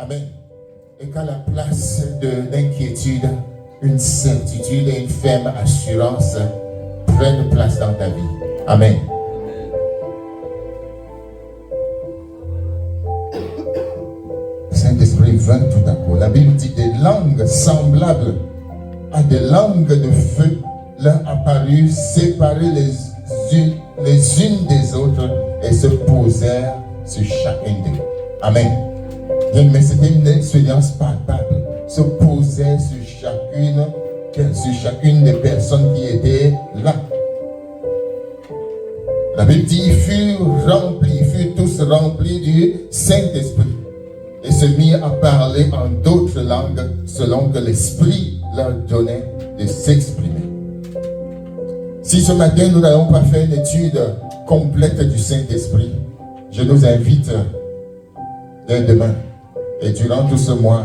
Amen. Et qu'à la place de l'inquiétude, une certitude et une ferme assurance prennent place dans ta vie. Amen. Saint-Esprit vint tout à coup. La Bible dit des langues semblables à des langues de feu leur apparurent, séparées les unes des autres et se posèrent sur chacun d'eux. Amen. Mais c'était une expérience palpable. Se poser sur chacune des personnes qui étaient là. La Bible dit, ils furent tous remplis du Saint-Esprit et se mirent à parler en d'autres langues selon que l'Esprit leur donnait de s'exprimer. Si ce matin nous n'allons pas faire une étude complète du Saint-Esprit, je nous invite dès demain et durant tout ce mois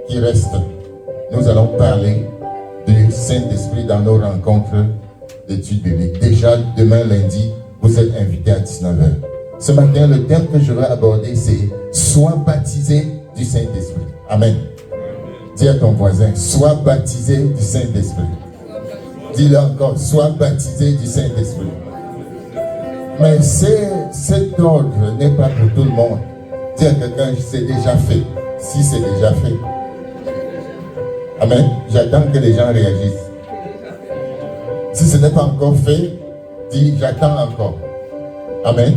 qui reste, nous allons parler du Saint-Esprit dans nos rencontres d'études bibliques. Déjà demain lundi, vous êtes invités à 19h. Ce matin, le thème que je vais aborder, c'est « Sois baptisé du Saint-Esprit ». Amen. Dis à ton voisin, sois baptisé du Saint-Esprit. Dis-le encore, sois baptisé du Saint-Esprit. Mais cet ordre n'est pas pour tout le monde. Dis à quelqu'un, c'est déjà fait. Si c'est déjà fait. Amen. J'attends que les gens réagissent. Si ce n'est pas encore fait, dis, j'attends encore. Amen.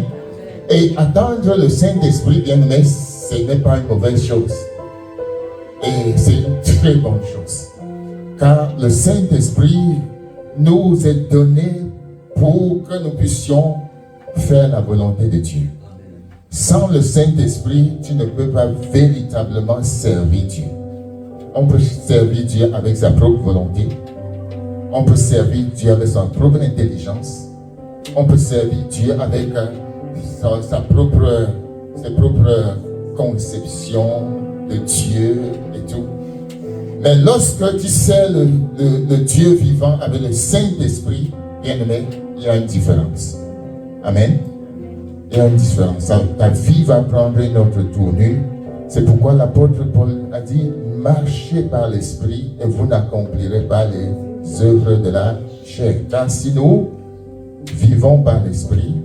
Et attendre le Saint-Esprit, bien aimé, ce n'est pas une mauvaise chose. Et c'est une très bonne chose. Car le Saint-Esprit nous est donné pour que nous puissions faire la volonté de Dieu. Sans le Saint-Esprit, tu ne peux pas véritablement servir Dieu. On peut servir Dieu avec sa propre volonté. On peut servir Dieu avec son propre intelligence. On peut servir Dieu avec ses propres conceptions de Dieu et tout. Mais lorsque tu sers le Dieu vivant avec le Saint-Esprit, bien aimé, il y a une différence. Amen. Il y a une différence. Ta vie va prendre une autre tournure. C'est pourquoi l'apôtre Paul a dit, marchez par l'Esprit et vous n'accomplirez pas les œuvres de la chair. Car si nous vivons par l'Esprit,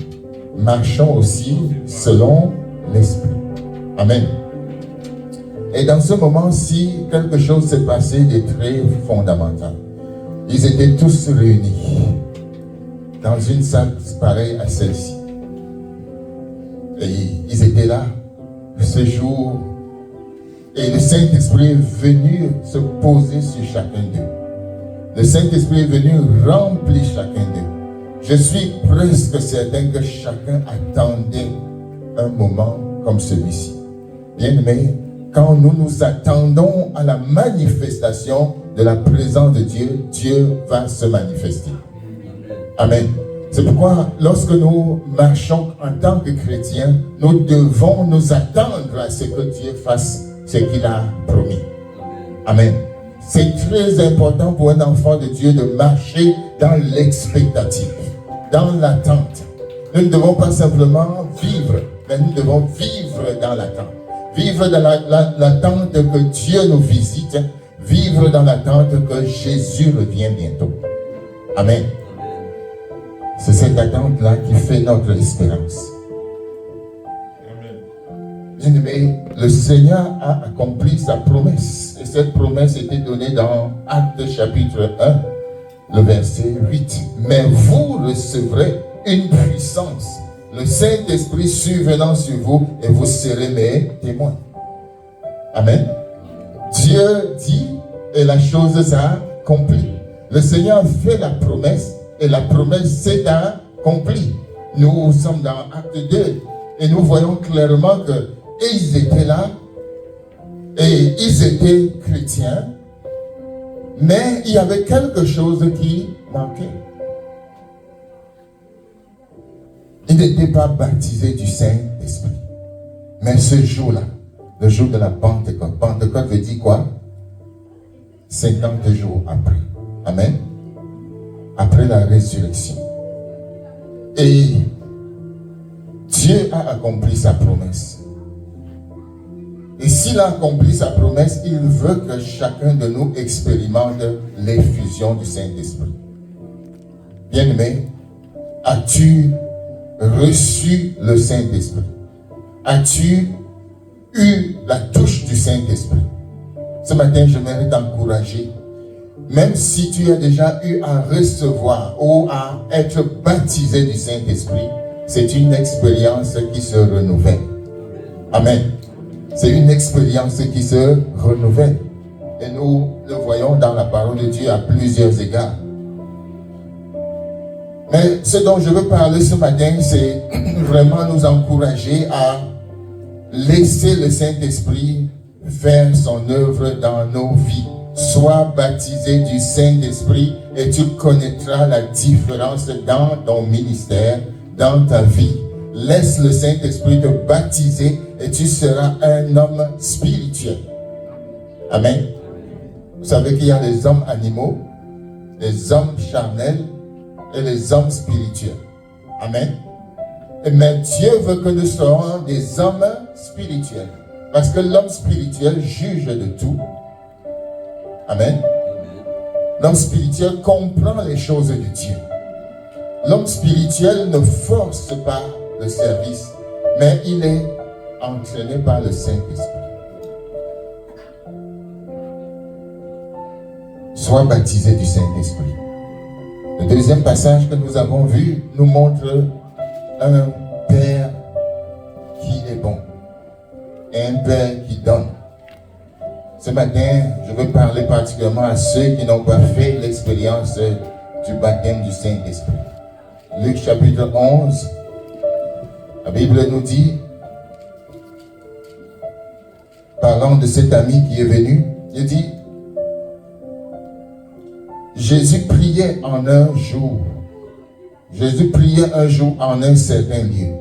marchons aussi selon l'Esprit. Amen. Et dans ce moment-ci, quelque chose s'est passé de très fondamental. Ils étaient tous réunis dans une salle pareille à celle-ci. Et ils étaient là ce jour. Et le Saint-Esprit est venu se poser sur chacun d'eux. Le Saint-Esprit est venu remplir chacun d'eux. Je suis presque certain que chacun attendait un moment comme celui-ci. Bien-aimé, quand nous nous attendons à la manifestation de la présence de Dieu, Dieu va se manifester. Amen. C'est pourquoi lorsque nous marchons en tant que chrétiens, nous devons nous attendre à ce que Dieu fasse ce qu'il a promis. Amen. C'est très important pour un enfant de Dieu de marcher dans l'expectative, dans l'attente. Nous ne devons pas simplement vivre, mais nous devons vivre dans l'attente. Vivre dans l'attente que Dieu nous visite, vivre dans l'attente que Jésus revient bientôt. Amen. C'est cette attente-là qui fait notre espérance. Bien-aimé, le Seigneur a accompli sa promesse. Et cette promesse était donnée dans Actes chapitre 1, le verset 8. Mais vous recevrez une puissance, le Saint-Esprit survenant sur vous, et vous serez mes témoins. Amen. Dieu dit, et la chose s'accomplit. Le Seigneur fait la promesse, et la promesse s'est accomplie. Nous sommes dans Acte 2, et nous voyons clairement que ils étaient là, et ils étaient chrétiens, mais il y avait quelque chose qui manquait. Ils n'étaient pas baptisés du Saint-Esprit. Mais ce jour-là, le jour de la Pentecôte, Pentecôte veut dire quoi? 50 jours après. Amen. Après la résurrection. Et Dieu a accompli sa promesse. Et s'il a accompli sa promesse, il veut que chacun de nous expérimente l'effusion du Saint-Esprit. Bien-aimé, as-tu reçu le Saint-Esprit? As-tu eu la touche du Saint-Esprit? Ce matin, j'aimerais t'encourager. Même si tu as déjà eu à recevoir ou à être baptisé du Saint-Esprit, c'est une expérience qui se renouvelle. Amen. C'est une expérience qui se renouvelle. Et nous le voyons dans la parole de Dieu à plusieurs égards. Mais ce dont je veux parler ce matin, c'est vraiment nous encourager à laisser le Saint-Esprit faire son œuvre dans nos vies. Sois baptisé du Saint-Esprit et tu connaîtras la différence dans ton ministère, dans ta vie. Laisse le Saint-Esprit te baptiser et tu seras un homme spirituel. Amen. Vous savez qu'il y a les hommes animaux, les hommes charnels et les hommes spirituels. Amen. Mais Dieu veut que nous soyons des hommes spirituels. Parce que l'homme spirituel juge de tout. Amen. L'homme spirituel comprend les choses de Dieu. L'homme spirituel ne force pas le service, mais il est entraîné par le Saint-Esprit. Sois baptisé du Saint-Esprit. Le deuxième passage que nous avons vu nous montre un Père qui est bon et un Père qui donne. Ce matin, je veux parler particulièrement à ceux qui n'ont pas fait l'expérience du baptême du Saint-Esprit. Luc chapitre 11, la Bible nous dit, parlant de cet ami qui est venu, il dit, Jésus priait un jour en un certain lieu.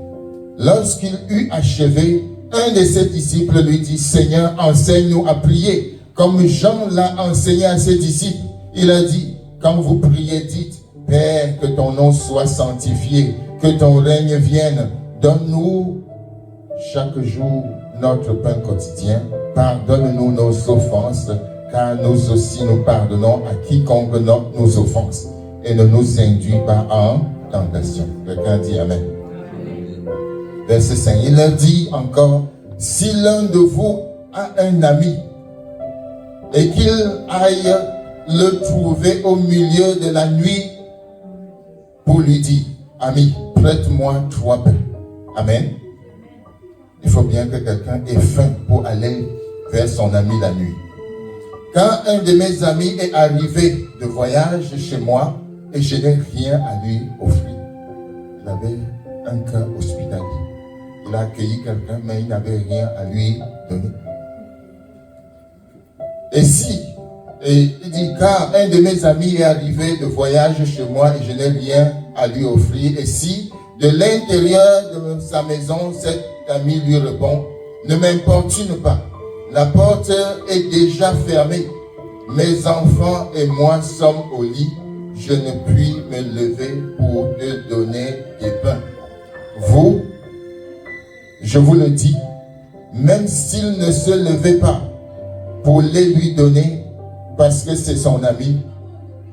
Lorsqu'il eut achevé, un de ses disciples lui dit, Seigneur, enseigne-nous à prier, comme Jean l'a enseigné à ses disciples. Il a dit, quand vous priez, dites, Père, que ton nom soit sanctifié, que ton règne vienne. Donne-nous chaque jour notre pain quotidien. Pardonne-nous nos offenses, car nous aussi nous pardonnons à quiconque nos offenses. Et ne nous induis pas en tentation. Quelqu'un dit Amen. Verset 5, il leur dit encore, si l'un de vous a un ami et qu'il aille le trouver au milieu de la nuit pour lui dire, ami, prête-moi 3 pains. Amen. Il faut bien que quelqu'un ait faim pour aller vers son ami la nuit. Quand un de mes amis est arrivé de voyage chez moi et je n'ai rien à lui offrir, il avait un cœur hospitalier. Il a accueilli quelqu'un, mais il n'avait rien à lui donner. Et il dit, car un de mes amis est arrivé de voyage chez moi et je n'ai rien à lui offrir. Et si de l'intérieur de sa maison, cet ami lui répond, ne m'importune pas, la porte est déjà fermée. Mes enfants et moi sommes au lit, je ne puis me lever pour te donner des pains. Vous, je vous le dis, même s'il ne se levait pas pour les lui donner, parce que c'est son ami,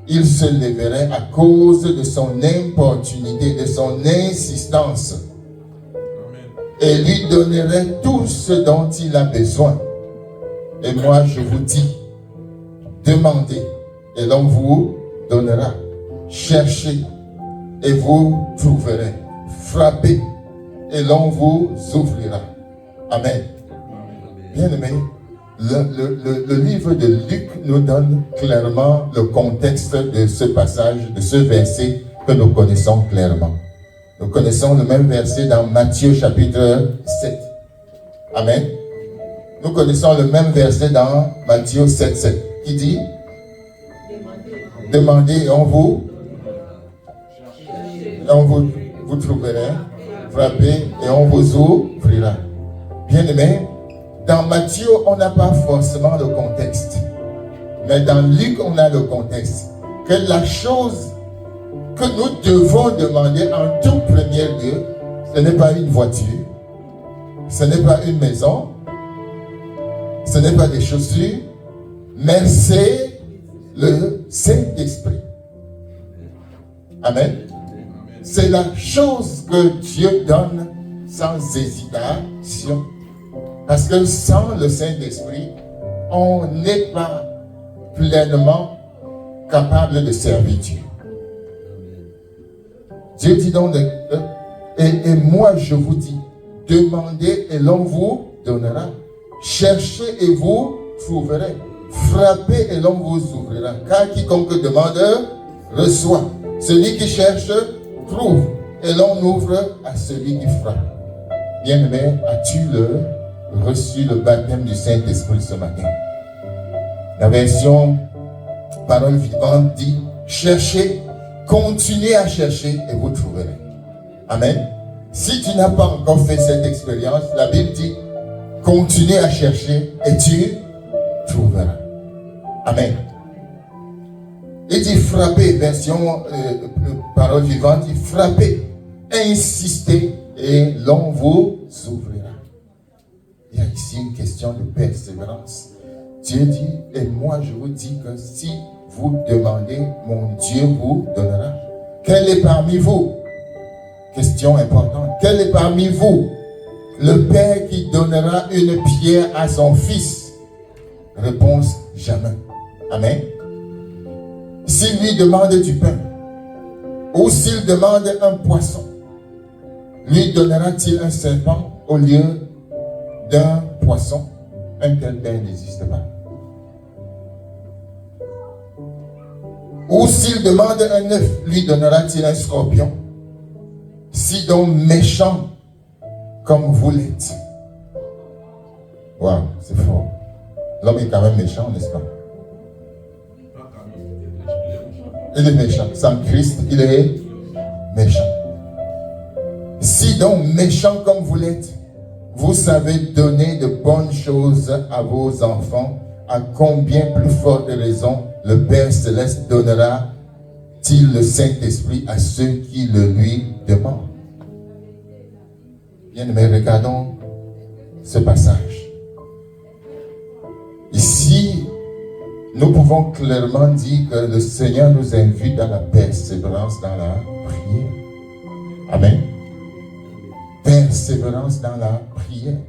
il se lèverait à cause de son importunité, de son insistance, et lui donnerait tout ce dont il a besoin. Et moi, je vous dis, demandez, et l'on vous donnera. Cherchez, et vous trouverez. Frappez, et l'on vous ouvrira. Amen. Bien-aimé, le livre de Luc nous donne clairement le contexte de ce passage, de ce verset que nous connaissons clairement. Nous connaissons le même verset dans Matthieu chapitre 7. Amen. Nous connaissons le même verset dans Matthieu 7, 7, qui dit, demandez et on vous trouverez, frappez et on vous ouvrira. Bien-aimé, dans Matthieu, on n'a pas forcément le contexte. Mais dans Luc, on a le contexte. Que la chose que nous devons demander en tout premier lieu, ce n'est pas une voiture, ce n'est pas une maison, Ce n'est pas des chaussures, mais c'est le Saint-Esprit. Amen. C'est la chose que Dieu donne sans hésitation. Parce que sans le Saint-Esprit, on n'est pas pleinement capable de servir Dieu. Dieu dit donc, et moi je vous dis, demandez et l'on vous donnera. Cherchez et vous trouverez. Frappez et l'on vous ouvrira. Car quiconque demande, reçoit. Celui qui cherche, trouve. Et l'on ouvre à celui qui frappe. Bien-aimé, as-tu reçu le baptême du Saint-Esprit ce matin? La version Parole vivante dit, cherchez, continuez à chercher et vous trouverez. Amen. Si tu n'as pas encore fait cette expérience, la Bible dit, continue à chercher et tu trouveras. Amen. Il dit frapper, version Parole vivante, dit frapper, insistez et l'on vous ouvrira. Il y a ici une question de persévérance. Dieu dit, et moi je vous dis que si vous demandez, mon Dieu vous donnera. Quel est parmi vous? Question importante. Quel est parmi vous le père qui donnera une pierre à son fils? Réponse, jamais. Amen. S'il lui demande du pain, ou s'il demande un poisson, lui donnera-t-il un serpent au lieu d'un poisson? Un tel père n'existe pas. Ou s'il demande un œuf, lui donnera-t-il un scorpion? Si donc méchant comme vous l'êtes. Waouh, c'est fort. L'homme est quand même méchant, n'est-ce pas? Il est méchant. Sans Christ, il est méchant. Si donc méchant comme vous l'êtes, vous savez donner de bonnes choses à vos enfants, à combien plus forte raison le Père Céleste donnera-t-il le Saint-Esprit à ceux qui le lui demandent? Bien, mais regardons ce passage. Ici, nous pouvons clairement dire que le Seigneur nous invite à la persévérance dans la prière. Amen. Persévérance dans la prière.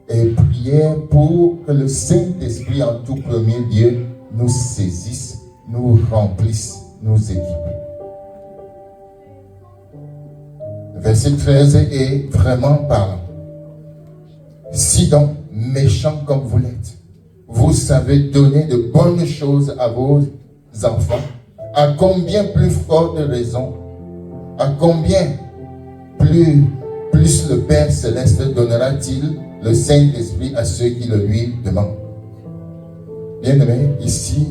Et prière pour que le Saint-Esprit en tout premier lieu nous saisisse, nous remplisse, nous équipe. Verset 13 est vraiment parlant. Si donc, méchants comme vous l'êtes, vous savez donner de bonnes choses à vos enfants, à combien plus forte raison, à combien plus le Père Céleste donnera-t-il le Saint-Esprit à ceux qui le lui demandent? Bien-aimés, ici,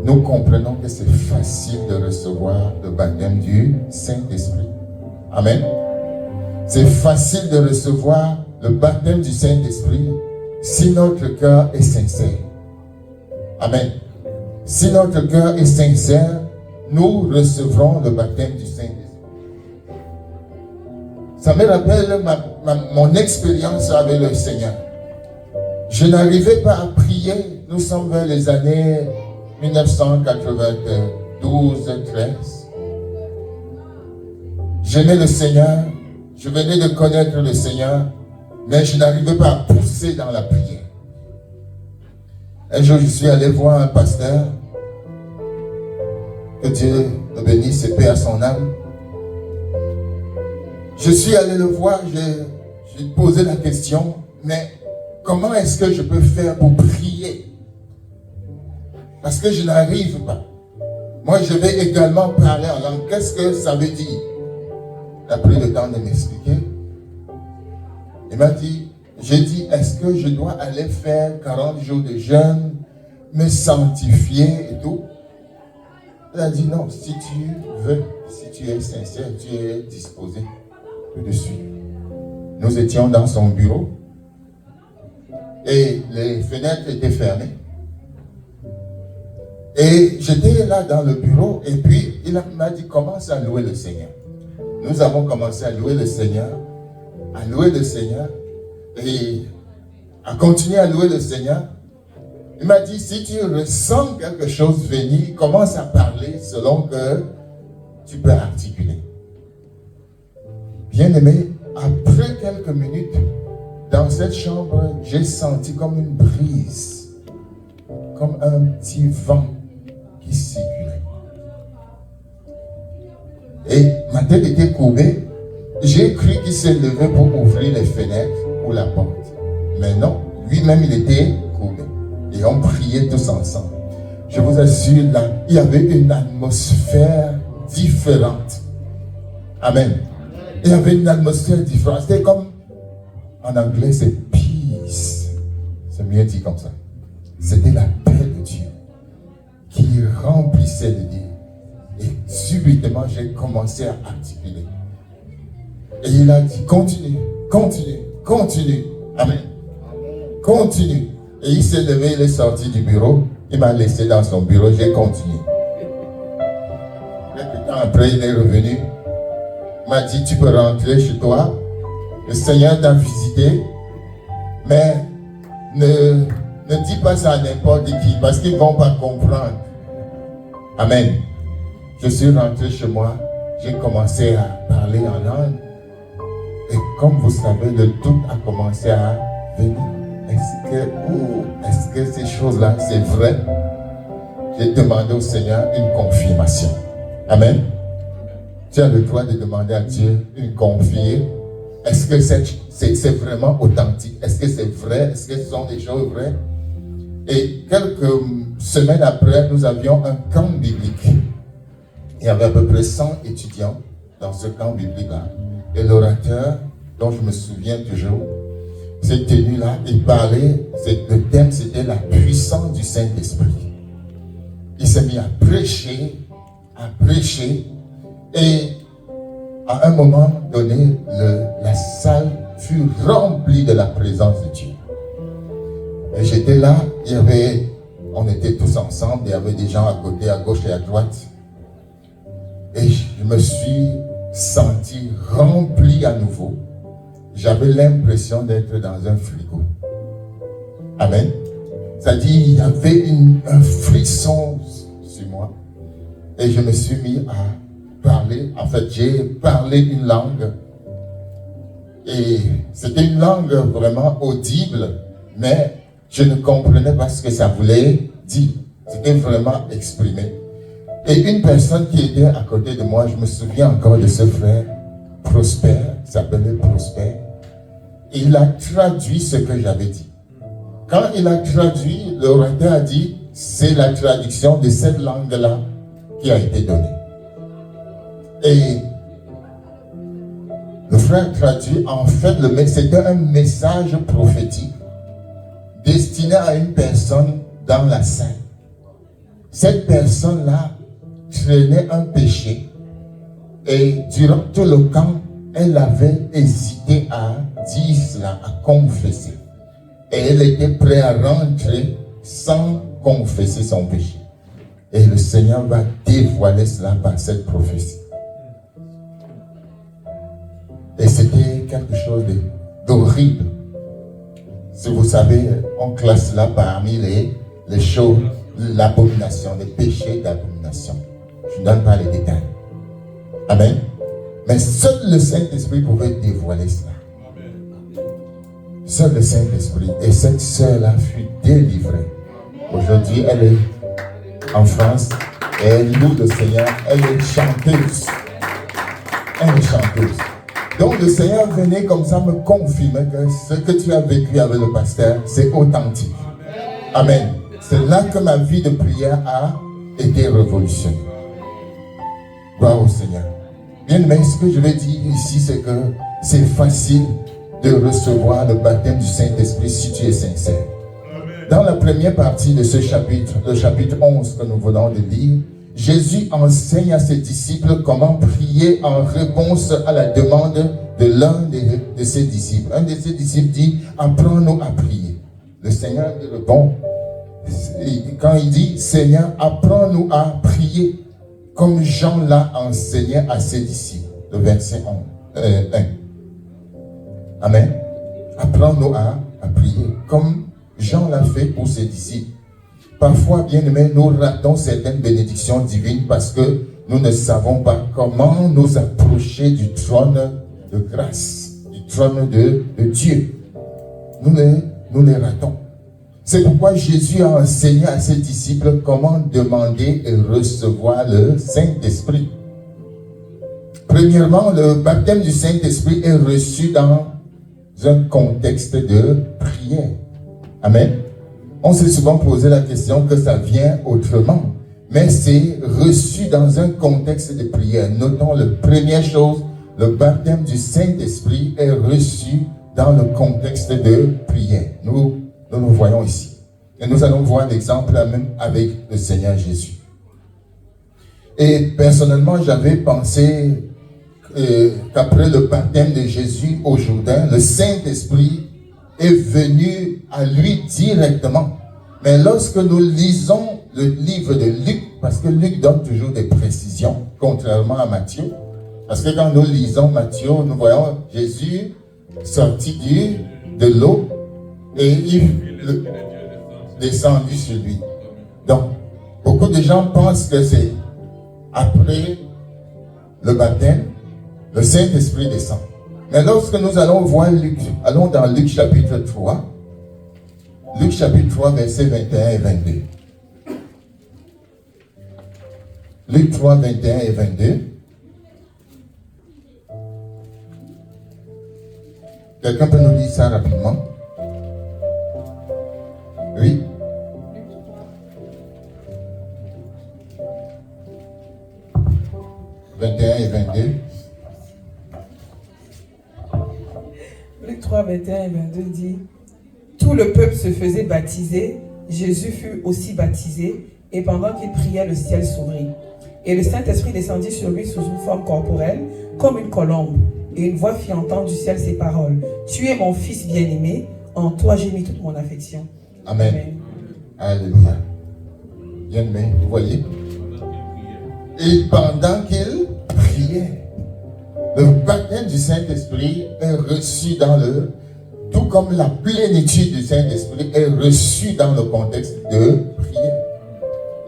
nous comprenons que c'est facile de recevoir le baptême du Saint-Esprit. Amen. C'est facile de recevoir le baptême du Saint-Esprit si notre cœur est sincère. Amen. Si notre cœur est sincère, nous recevrons le baptême du Saint-Esprit. Ça me rappelle mon expérience avec le Seigneur. Je n'arrivais pas à prier. Nous sommes vers les années 1992-13. J'aimais le Seigneur. Je venais de connaître le Seigneur. Mais je n'arrivais pas à pousser dans la prière. Un jour, je suis allé voir un pasteur. Que Dieu le bénisse et paix à son âme. Je suis allé le voir, j'ai posé la question, mais comment est-ce que je peux faire pour prier? Parce que je n'arrive pas. Moi, je vais également parler en langue. Qu'est-ce que ça veut dire? Il a pris le temps de m'expliquer. Il m'a dit, j'ai dit, est-ce que je dois aller faire 40 jours de jeûne, me sanctifier et tout? Il a dit, non, si tu veux, si tu es sincère, tu es disposé. Dessus. Nous étions dans son bureau et les fenêtres étaient fermées. Et j'étais là dans le bureau et puis il m'a dit commence à louer le Seigneur. Nous avons commencé à louer le Seigneur, et à continuer à louer le Seigneur. Il m'a dit, si tu ressens quelque chose venir, commence à parler selon que tu peux articuler. Bien-aimé, après quelques minutes, dans cette chambre, j'ai senti comme une brise, comme un petit vent qui circulait. Et ma tête était courbée. J'ai cru qu'il s'est levé pour ouvrir les fenêtres ou la porte. Mais non, lui-même il était courbé. Et on priait tous ensemble. Je vous assure, là, il y avait une atmosphère différente. Amen. Il y avait une atmosphère différente. C'était comme, en anglais, c'est peace. C'est mieux dit comme ça. C'était la paix de Dieu qui remplissait le Dieu. Et subitement, j'ai commencé à articuler. Et il a dit, continue, continue, continue. Amen. Continue. Et il s'est levé, il est sorti du bureau. Il m'a laissé dans son bureau, j'ai continué. Quelques temps après, il est revenu. Il m'a dit, tu peux rentrer chez toi. Le Seigneur t'a visité. Mais ne dis pas ça à n'importe qui, parce qu'ils ne vont pas comprendre. Amen. Je suis rentré chez moi. J'ai commencé à parler en langue. Et comme vous savez, le doute a commencé à venir. Est-ce que ces choses-là, c'est vrai? J'ai demandé au Seigneur une confirmation. Amen. Tu as le droit de demander à Dieu une confirmation. Est-ce que c'est vraiment authentique? Est-ce que c'est vrai? Est-ce que ce sont des choses vraies? Et quelques semaines après, nous avions un camp biblique. Il y avait à peu près 100 étudiants dans ce camp biblique-là. Et l'orateur, dont je me souviens toujours, s'est tenu là et parlait. Le thème, c'était la puissance du Saint-Esprit. Il s'est mis à prêcher. Et à un moment donné, la salle fut remplie de la présence de Dieu. Et j'étais là, on était tous ensemble, il y avait des gens à côté, à gauche et à droite. Et je me suis senti rempli à nouveau. J'avais l'impression d'être dans un frigo. Amen. C'est-à-dire, il y avait un frisson sur moi. Et je me suis mis à parler. En fait, j'ai parlé une langue. Et c'était une langue vraiment audible, mais je ne comprenais pas ce que ça voulait dire. C'était vraiment exprimé. Et une personne qui était à côté de moi, je me souviens encore de ce frère, Prosper, il s'appelait Prosper. Il a traduit ce que j'avais dit. Quand il a traduit, l'orateur a dit, c'est la traduction de cette langue-là qui a été donnée. Et le frère traduit, en fait, c'était un message prophétique destiné à une personne dans la scène. Cette personne-là traînait un péché et durant tout le camp, elle avait hésité à dire cela, à confesser. Et elle était prête à rentrer sans confesser son péché. Et le Seigneur va dévoiler cela par cette prophétie. Et c'était quelque chose d'horrible. Si vous savez, on classe cela parmi les choses, l'abomination, les péchés d'abomination. Je ne donne pas les détails. Amen. Mais seul le Saint-Esprit pouvait dévoiler cela. Seul le Saint-Esprit. Et cette sœur-là fut délivrée. Aujourd'hui, elle est en France et elle loue le Seigneur. Elle est chanteuse. Elle est chanteuse. Donc le Seigneur venait comme ça me confirmer que ce que tu as vécu avec le pasteur, c'est authentique. Amen. C'est là que ma vie de prière a été révolutionnée. Gloire au Seigneur. Bien, mais ce que je vais dire ici, c'est que c'est facile de recevoir le baptême du Saint-Esprit si tu es sincère. Dans la première partie de ce chapitre, le chapitre 11 que nous venons de lire, Jésus enseigne à ses disciples comment prier en réponse à la demande de l'un de ses disciples. Un de ses disciples dit, apprends-nous à prier. Le Seigneur lui répond, quand il dit, Seigneur, apprends-nous à prier, comme Jean l'a enseigné à ses disciples. Le verset 1. Amen. Apprends-nous à à prier, comme Jean l'a fait pour ses disciples. Parfois, bien aimés, nous ratons certaines bénédictions divines parce que nous ne savons pas comment nous approcher du trône de grâce, du trône de Dieu. Nous les ratons. C'est pourquoi Jésus a enseigné à ses disciples comment demander et recevoir le Saint-Esprit. Premièrement, le baptême du Saint-Esprit est reçu dans un contexte de prière. Amen. On s'est souvent posé la question que ça vient autrement, mais c'est reçu dans un contexte de prière. Notons la première chose, le baptême du Saint-Esprit est reçu dans le contexte de prière. Nous le voyons ici. Et nous allons voir l'exemple même avec le Seigneur Jésus. Et personnellement, j'avais pensé qu'après le baptême de Jésus au Jourdain, le Saint-Esprit est venu à lui directement. Mais lorsque nous lisons le livre de Luc, parce que Luc donne toujours des précisions, contrairement à Matthieu, parce que quand nous lisons Matthieu, nous voyons Jésus sorti de l'eau et il descendu sur lui. Donc, beaucoup de gens pensent que c'est après le baptême, le Saint-Esprit descend. Mais lorsque nous allons voir Luc, allons dans Luc chapitre 3, Luc chapitre 3, versets 21 et 22. Luc 3, 21 et 22. Quelqu'un peut nous lire ça rapidement? Oui. « 21 et 22. » Luc 3, 21 et 22 dit: tout le peuple se faisait baptiser, Jésus fut aussi baptisé, et pendant qu'il priait, le ciel s'ouvrit. Et le Saint-Esprit descendit sur lui sous une forme corporelle, comme une colombe. Et une voix fit entendre du ciel ces paroles: tu es mon fils bien-aimé, en toi j'ai mis toute mon affection. Amen. Amen. Alléluia. Bien-aimé, vous voyez? Et pendant qu'il priait, le baptême du Saint-Esprit est reçu dans le... Tout comme la plénitude du Saint-Esprit est reçue dans le contexte de prière.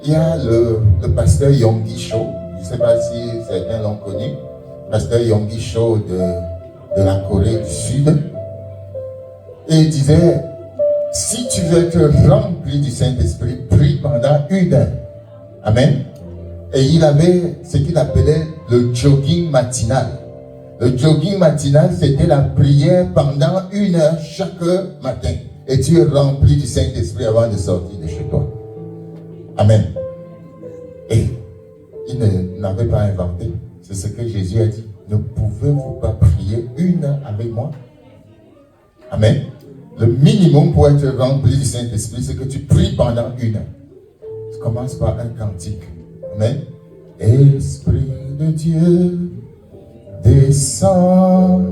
Il y a le pasteur Yonggi Cho, je ne sais pas si certains l'ont connu, pasteur Yonggi Cho de la Corée du Sud. Et il disait, si tu veux être rempli du Saint-Esprit, prie pendant 1 heure. Amen. Et il avait ce qu'il appelait le jogging matinal. Le jogging matinal, c'était la prière pendant 1 heure chaque matin. Et tu es rempli du Saint-Esprit avant de sortir de chez toi. Amen. Et il n'avait pas inventé. C'est ce que Jésus a dit. Ne pouvez-vous pas prier 1 heure avec moi? Amen. Le minimum pour être rempli du Saint-Esprit, c'est que tu pries pendant 1 heure. Tu commences par un cantique. Amen. Esprit de Dieu, descends,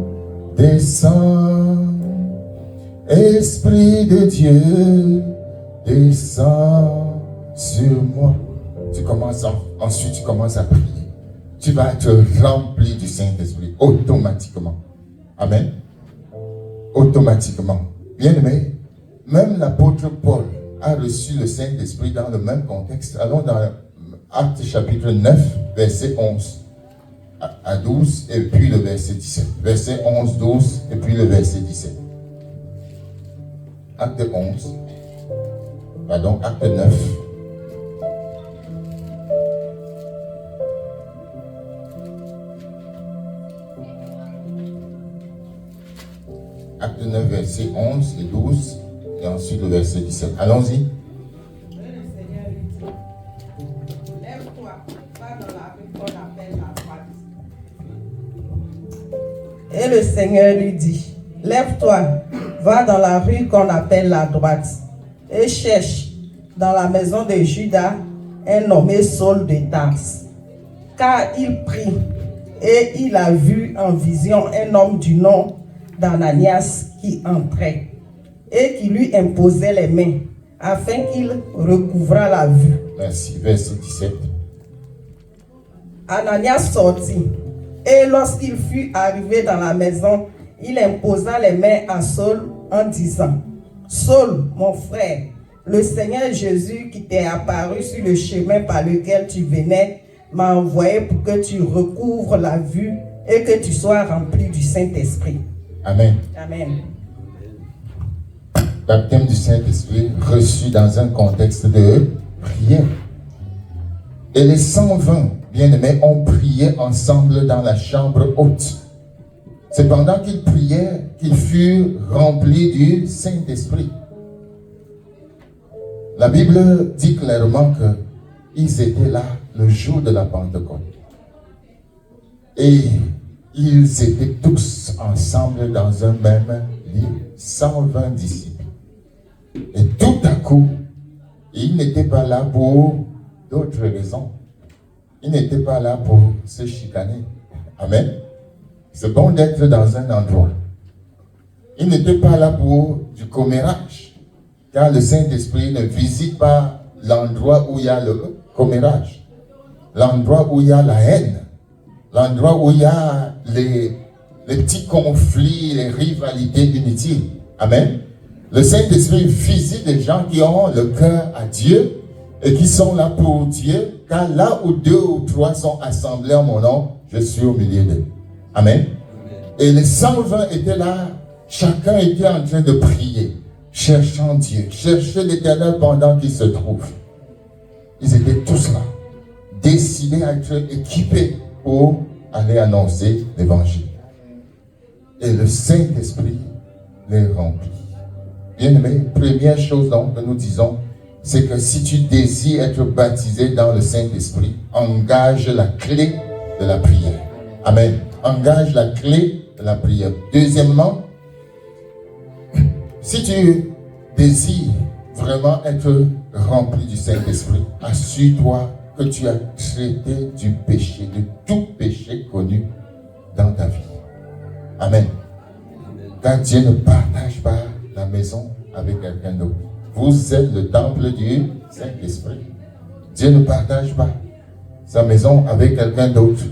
descends. Esprit de Dieu, descends sur moi. Ensuite tu commences à prier. Tu vas être rempli du Saint-Esprit automatiquement. Amen. Automatiquement. Bien-aimé, même l'apôtre Paul a reçu le Saint-Esprit dans le même contexte. Allons dans Actes chapitre 9, verset 11 à 12, et puis le verset 17. Verset 11, 12, et puis le verset 17. Acte 9. Acte 9, verset 11 et 12, et ensuite le verset 17. Allons-y. Et le Seigneur lui dit: lève-toi, va dans la rue qu'on appelle la droite, et cherche dans la maison de Judas un nommé Saul de Tarse. Car il prie, et il a vu en vision un homme du nom d'Ananias qui entrait, et qui lui imposait les mains, afin qu'il recouvrât la vue. Merci. Verset 17. Ananias sortit, et lorsqu'il fut arrivé dans la maison, il imposa les mains à Saul en disant: Saul, mon frère, le Seigneur Jésus qui t'est apparu sur le chemin par lequel tu venais m'a envoyé pour que tu recouvres la vue et que tu sois rempli du Saint-Esprit. Amen. Amen. Baptême du Saint-Esprit reçu dans un contexte de prière. Et les 120 bien-aimés ont prié ensemble dans la chambre haute. C'est pendant qu'ils priaient qu'ils furent remplis du Saint-Esprit. La Bible dit clairement qu'ils étaient là le jour de la Pentecôte. Et ils étaient tous ensemble dans un même lieu, 120 disciples. Et tout à coup, ils n'étaient pas là pour d'autres raisons. Ils n'étaient pas là pour se chicaner. Amen. C'est bon d'être dans un endroit. Ils n'étaient pas là pour du commérage. Car le Saint-Esprit ne visite pas l'endroit où il y a le commérage. L'endroit où il y a la haine. L'endroit où il y a les petits conflits, les rivalités inutiles. Amen. Le Saint-Esprit visite les gens qui ont le cœur à Dieu et qui sont là pour Dieu. Car là où 2 ou 3 sont assemblés en mon nom, je suis au milieu d'eux. Amen. Et les 120 étaient là. Chacun était en train de prier, cherchant Dieu, chercher l'Éternel pendant qu'il se trouve. Ils étaient tous là, décidés à être équipés pour aller annoncer l'Évangile. Et le Saint-Esprit les remplit. Bien-aimés, première chose donc que nous disons, c'est que si tu désires être baptisé dans le Saint-Esprit, engage la clé de la prière. Amen. Engage la clé de la prière. Deuxièmement, si tu désires vraiment être rempli du Saint-Esprit, assure-toi que tu as traité du péché, de tout péché connu dans ta vie. Amen. Car Dieu ne partage pas la maison avec quelqu'un d'autre. Vous êtes le temple du Saint-Esprit. Dieu ne partage pas sa maison avec quelqu'un d'autre.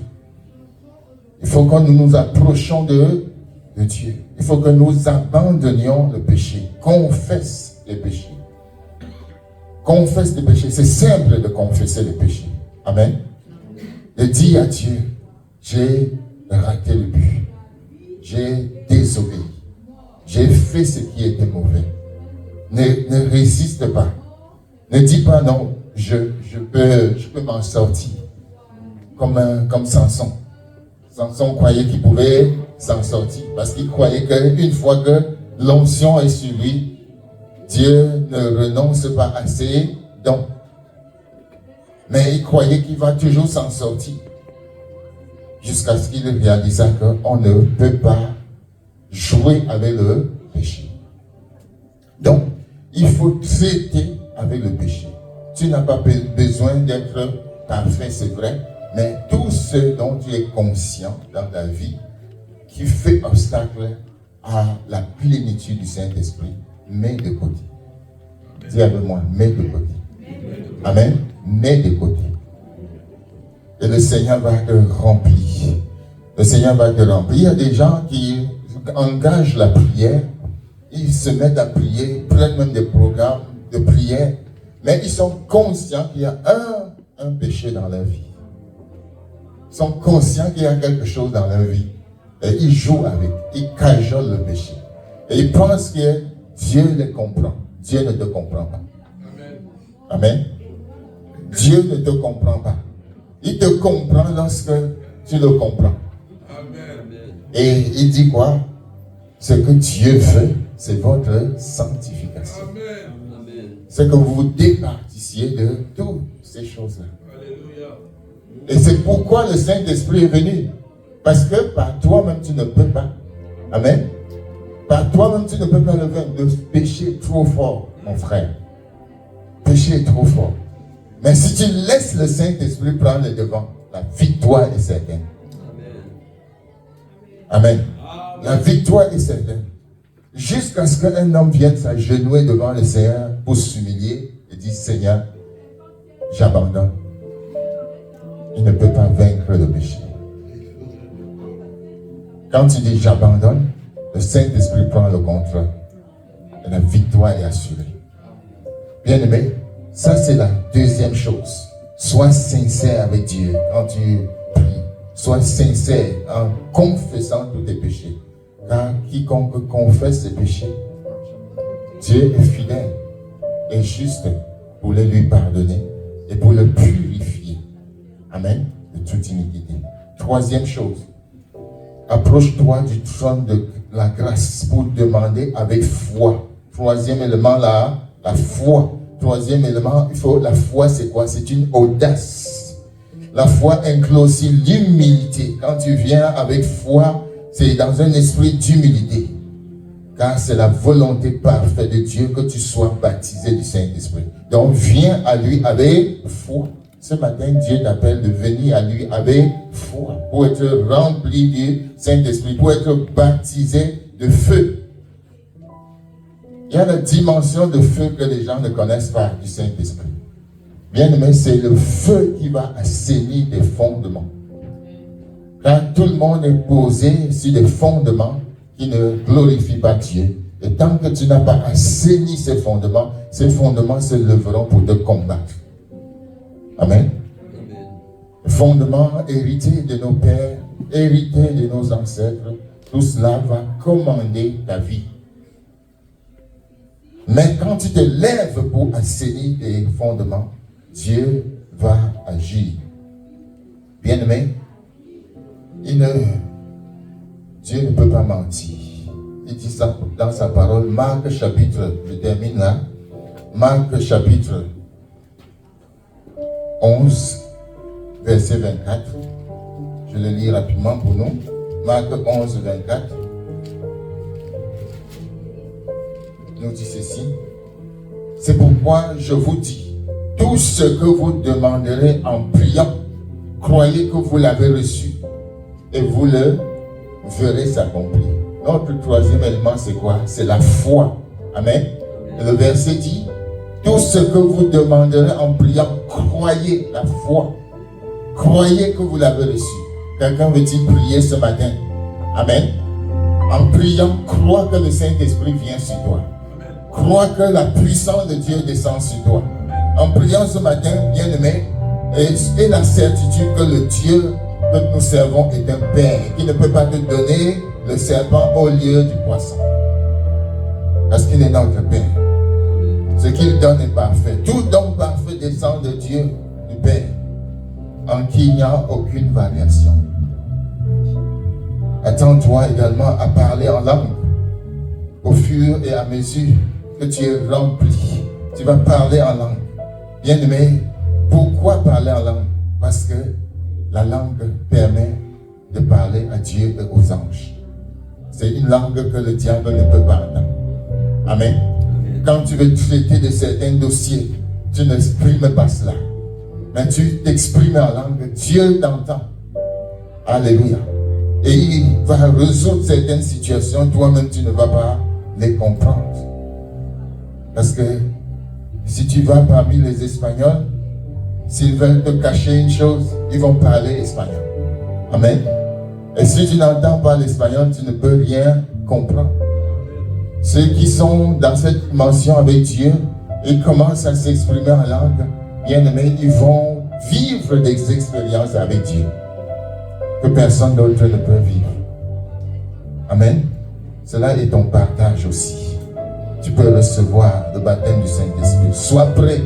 Il faut que nous nous approchions de Dieu. Il faut que nous abandonnions le péché. Confesse les péchés. Confesse les péchés. C'est simple de confesser les péchés. Amen. De dire à Dieu, j'ai raté le but. J'ai désobéi. J'ai fait ce qui était mauvais. Ne résiste pas. Ne dis pas non, je peux m'en sortir. Comme Samson. Samson croyait qu'il pouvait s'en sortir. Parce qu'il croyait qu'une fois que l'onction est sur lui, Dieu ne renonce pas à ses dons. Mais il croyait qu'il va toujours s'en sortir. Jusqu'à ce qu'il réalisa qu'on ne peut pas jouer avec le péché. Donc, il faut traiter avec le péché. Tu n'as pas besoin d'être parfait, c'est vrai, mais tout ce dont tu es conscient dans ta vie qui fait obstacle à la plénitude du Saint-Esprit, mets de côté. Dis avec moi, mets de côté. Amen. Mets de côté. Et le Seigneur va te remplir. Le Seigneur va te remplir. Il y a des gens qui engagent la prière. Ils se mettent à prier, prennent même des programmes de prière, mais ils sont conscients qu'il y a un péché dans leur vie. Ils sont conscients qu'il y a quelque chose dans leur vie. Et ils jouent avec, ils cajolent le péché. Et ils pensent que Dieu les comprend. Dieu ne te comprend pas. Amen. Amen. Dieu ne te comprend pas. Il te comprend lorsque tu le comprends. Amen. Et il dit quoi? Ce que Dieu veut, c'est votre sanctification. Amen. C'est que vous vous départissiez de toutes ces choses-là. Alléluia. Et c'est pourquoi le Saint-Esprit est venu. Parce que par toi-même, tu ne peux pas. Amen. Par toi-même, tu ne peux pas lever. Le péché est trop fort, mon frère. Le péché est trop fort. Mais si tu laisses le Saint-Esprit prendre le devant, la victoire est certaine. Amen. Amen. La victoire est certaine. Jusqu'à ce qu'un homme vienne s'agenouiller devant le Seigneur pour s'humilier et dire, Seigneur, j'abandonne. Il ne peut pas vaincre le péché. Quand tu dis j'abandonne, le Saint-Esprit prend le contrôle. la victoire est assurée. Bien-aimé, ça c'est la deuxième chose. Sois sincère avec Dieu quand tu pries. Sois sincère en confessant tous tes péchés. Car quiconque confesse ses péchés, Dieu est fidèle et juste pour les lui pardonner et pour le purifier. Amen. De toute iniquité. Troisième chose. Approche-toi du trône de la grâce pour demander avec foi. Troisième élément là, la foi. Troisième élément, la foi c'est quoi? C'est une audace. La foi inclut aussi l'humilité. Quand tu viens avec foi, c'est dans un esprit d'humilité. Car c'est la volonté parfaite de Dieu que tu sois baptisé du Saint-Esprit. Donc viens à lui avec foi. Ce matin, Dieu t'appelle de venir à lui avec foi pour être rempli du Saint-Esprit, pour être baptisé de feu. Il y a la dimension de feu que les gens ne connaissent pas du Saint-Esprit. Bien aimé, c'est le feu qui va assainir des fondements. Car tout le monde est posé sur des fondements qui ne glorifient pas Dieu. Et tant que tu n'as pas assaini ces fondements se lèveront pour te combattre. Amen. Fondement hérité de nos pères, hérité de nos ancêtres, tout cela va commander ta vie. Mais quand tu te lèves pour assainir tes fondements, Dieu va agir. Bien-aimé, Dieu ne peut pas mentir. Il dit ça dans sa parole. Marc chapitre, je termine là. Marc chapitre 11, verset 24. Je le lis rapidement pour nous. Marc 11, 24. Nous dit ceci. C'est pourquoi je vous dis, tout ce que vous demanderez en priant, croyez que vous l'avez reçu et vous le verrez s'accomplir. Notre troisième élément, c'est quoi? C'est la foi. Amen. Et le verset dit, tout ce que vous demanderez en priant, croyez la foi. Croyez que vous l'avez reçu. Quelqu'un veut-il prier ce matin? Amen. En priant, crois que le Saint-Esprit vient sur toi. Crois que la puissance de Dieu descend sur toi. En priant ce matin, bien-aimé, et la certitude que le Dieu que nous servons est un Père qui ne peut pas te donner le serpent au lieu du poisson. Parce qu'il est notre Père. Ce qu'il donne est parfait. Tout don parfait descend de Dieu, du Père, en qui il n'y a aucune variation. Attends-toi également à parler en langue. Au fur et à mesure que tu es rempli, tu vas parler en langue. Bien-aimé, pourquoi parler en langue? Parce que la langue permet de parler à Dieu et aux anges. C'est une langue que le diable ne peut pas entendre. Amen. Quand tu veux traiter de certains dossiers, tu n'exprimes pas cela. Mais tu t'exprimes en langue, Dieu t'entend. Alléluia. Et il va résoudre certaines situations, toi-même tu ne vas pas les comprendre. Parce que si tu vas parmi les Espagnols, s'ils veulent te cacher une chose, ils vont parler espagnol. Amen. Et si tu n'entends pas l'espagnol, tu ne peux rien comprendre. Ceux qui sont dans cette dimension avec Dieu, ils commencent à s'exprimer en langue, bien aimés, ils vont vivre des expériences avec Dieu que personne d'autre ne peut vivre. Amen. Cela est ton partage aussi. Tu peux recevoir le baptême du Saint-Esprit. Sois prêt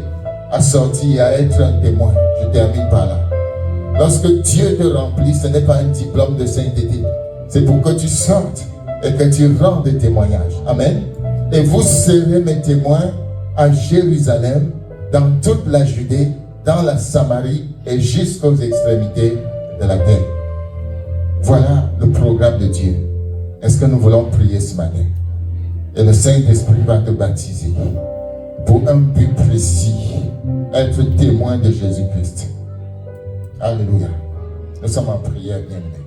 à sortir et à être un témoin. Je termine par là. Lorsque Dieu te remplit, ce n'est pas un diplôme de sainteté. C'est pour que tu sortes et que tu rendes des témoignages. Amen. Et vous serez mes témoins à Jérusalem, dans toute la Judée, dans la Samarie et jusqu'aux extrémités de la terre. Voilà le programme de Dieu. Est-ce que nous voulons prier ce matin? Et le Saint-Esprit va te baptiser pour un but précis, être témoin de Jésus-Christ. Alléluia. Nous sommes en prière, bien-aimés.